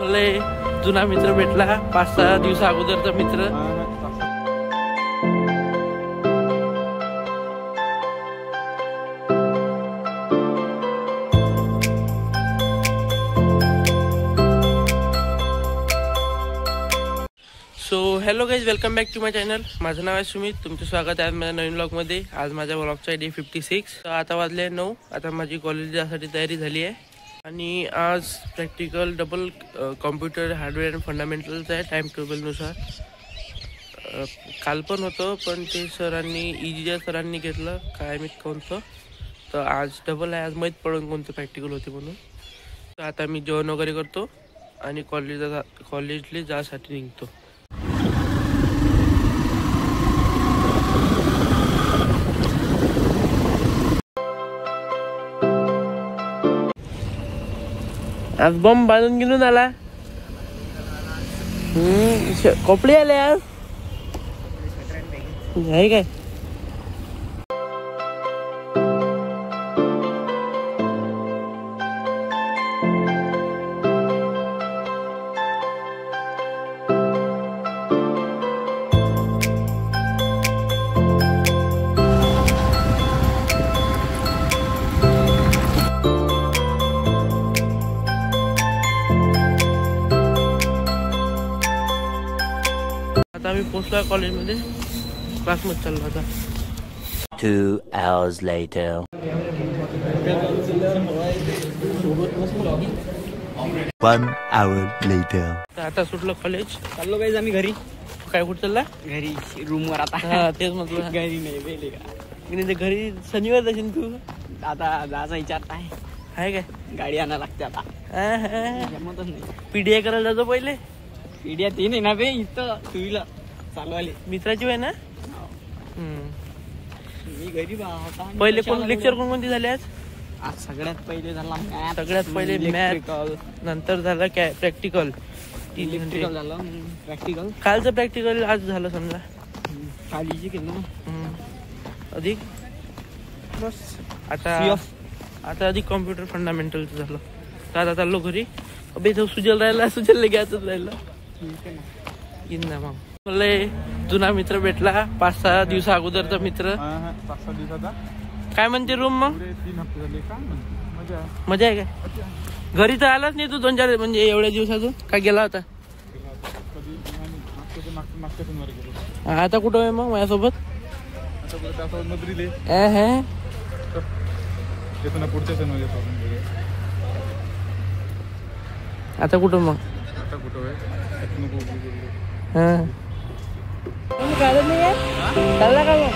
मला जुना मित्र भेटला 5-6 दिवसा अगोदरचा मित्र. So hello guys, welcome back to my channel. माझं नाव आहे सुमित. तुमचं स्वागत आहे माझ्या नवीन ब्लॉगमध्ये. आज माझ्या ब्लॉगचा डे 56. आता वाजले 9. आता माझी कॉलेज जासाठी तयारी झाली आहे आणि आज practical double computer hardware and fundamentals आहे टाईम टेबलनुसार. काल पण होतं पण ते सरांनी घेतलं काय मी कोणतं, तर आज डबल आहे. आज माहीत पडून कोणतं प्रॅक्टिकल होते म्हणून. तर आता मी जेवण वगैरे करतो आणि कॉलेजला जासाठी निघतो. आज बॉम्ब बांधून घेऊन आला. कपडे आले आज आहे काय. आता आम्ही पोहोचलो कॉलेजमध्ये. क्लासमध्ये चाललो आता. 2 hours later. 1 hour later. आता सुटलं कॉलेज. चाललो गाईज आम्ही घरी. काय कुठं चालला? घरी रूमवर आता. हा तेच म्हटलं. घरी नाही वेळ का घरी शनिवार जाशील तू. आता जायचा विचार आहे काय गाडी आणायला लागते आता. जमतच नाही. पीडीआय करायला जातो पहिले. पीडिया ते नाही ना बे, इथं टू व्हीलर चालू आले मित्राची आहे ना. मी घरी आता. पहिले कोण लेक्चर कोणते झाले आज? आज सगळ्यात पहिले झाला सगळ्यात पहिले मॅथ, नंतर झालं काय प्रॅक्टिकल. इलेक्ट्रिकल झालं, प्रॅक्टिकल. कालचं प्रॅक्टिकल आज झालं समजा. खालीची केलं अधिक बस. आता अधिक कॉम्प्युटर फंडामेंटलचं झालं. तर आता चाललो घरी. अबे तो सुजल घ्यायचं राहिलं. येईन ना मग. मला जुना मित्र भेटला 5-6 दिवसा अगोदरचा मित्र. 5-6 दिवसाचा. काय म्हणते रूम मग? 3 हप्ते झाले. काय मजा आहे काय? घरी तर आलाच नाही तू 2-4 म्हणजे एवढ्या दिवसातून. काय गेला होता? मागच्या शनिवारी गेलो. आता कुठं आहे मग माझ्यासोबत? आता नदरीले येतो ना पुढच्या शनिवारी येतो. आता कुठं मग? आता कुठं आहे काढत नाही आहे. चालला का मग?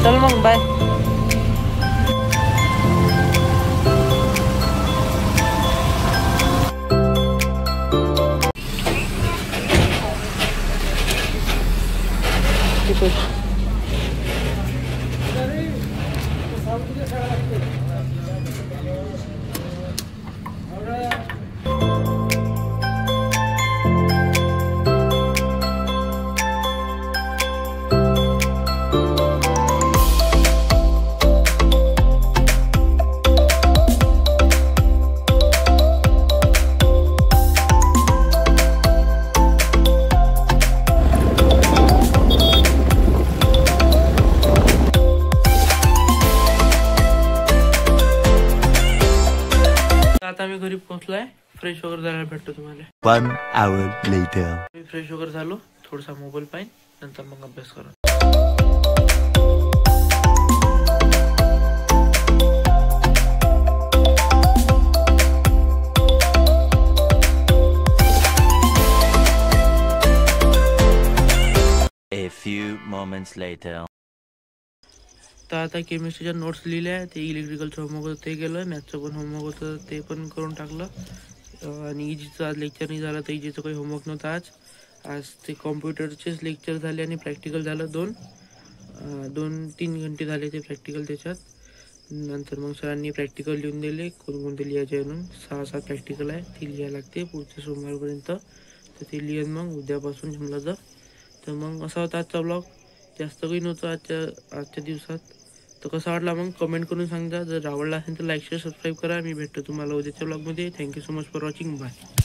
चल मग बाय. आता मी घरी पोहोचलोय. फ्रेश वगैरे झाला भेटतो तुम्हाला. 1 hour later. मी फ्रेश वगैरे झालो. थोडासा मोबाईल पाहिन, नंतर मग अभ्यास करा. A few moments later. तर आता केमिस्ट्रीच्या नोट्स लिहिल्या. ते इलेक्ट्रिकलचं होमवर्क होतं ते केलं. मॅथचं पण होमवर्क होतं ते पण करून टाकलं. आणि इजीचं आज लेक्चर नाही झालं तर इजीचं काही होमवर्क नव्हतं आज. आज ते कॉम्प्युटरचेच लेक्चर झाले आणि प्रॅक्टिकल झालं 2-3 घंटे झाले ते प्रॅक्टिकल. त्याच्यात नंतर मग सरांनी प्रॅक्टिकल लिहून दिले, कोणकोणते लिहायचे म्हणून 6 प्रॅक्टिकल आहे, ती लिहायला लागते पुढच्या सोमवारपर्यंत. तर ते लिहिन मग उद्यापासून जमलं तर मग असा होता आजचा ब्लॉग. जास्त काही नव्हतं आजच्या दिवसात. तर कसा वाटला मग कमेंट करून सांगा. जर आवडला असेल तर लाईक शेअर सबस्क्राईब करा. मी भेटतो तुम्हाला उद्याच्या ब्लॉगमध्ये. Thank you so much for watching. Bye.